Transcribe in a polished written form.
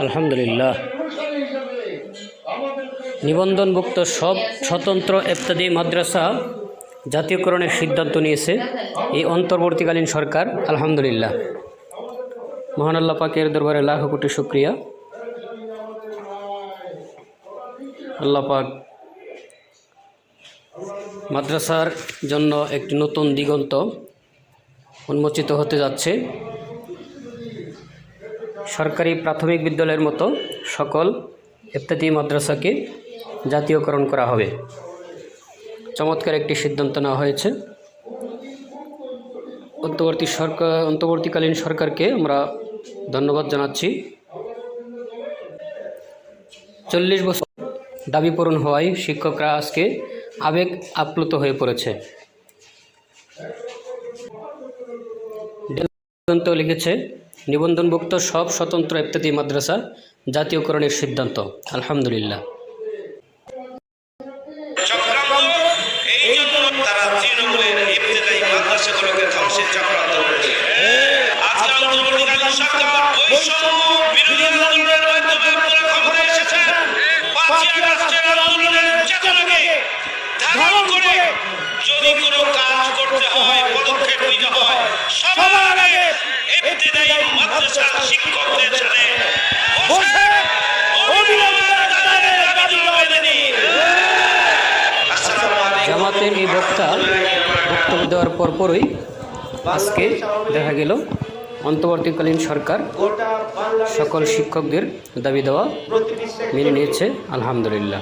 আলহামদুলিল্লাহ। নিবন্ধনভুক্ত সব স্বতন্ত্র ইবতেদায়ী মাদ্রাসা জাতীয়করণের সিদ্ধান্ত নিয়েছে এই অন্তর্বর্তীকালীন সরকার। আলহামদুলিল্লাহ, মহান আল্লাহ পাকের দরবারে লাখ কোটি শুকরিয়া। আল্লাহ পাক মাদ্রাসার জন্য একটি নতুন দিগন্ত উন্মোচিত হতে যাচ্ছে। সরকারি প্রাথমিক বিদ্যালয়ের মতো সকল ইবতেদায়ী মাদ্রাসাকে জাতীয়করণ করা হবে। চমৎকার একটি সিদ্ধান্ত নেওয়া হয়েছে। অন্তর্বর্তীকালীন সরকারকে আমরা ধন্যবাদ জানাচ্ছি। 40 বছর দাবি পূরণ হওয়ায় শিক্ষকরা আজকে আবেগ আপ্লুত হয়ে পড়েছে। লিখেছে নিবন্ধনভুক্ত সব স্বতন্ত্র ইবতেদায়ী মাদ্রাসা জাতীয়করণের সিদ্ধান্ত। আলহামদুলিল্লাহ। যদি কোনো কাজ করতে হয়, পদক্ষেপ নিতে হয়, সবার আগে ইবতেদায়ী মাদ্রাসার শিক্ষকদের সাথে বসে জামাতের এই বক্তব্য দেওয়ার পরপরই আজকে দেখা গেল অন্তর্বর্তীকালীন সরকার সকল শিক্ষকদের দাবি দেওয়া মেনে নিয়েছে। আলহামদুলিল্লাহ।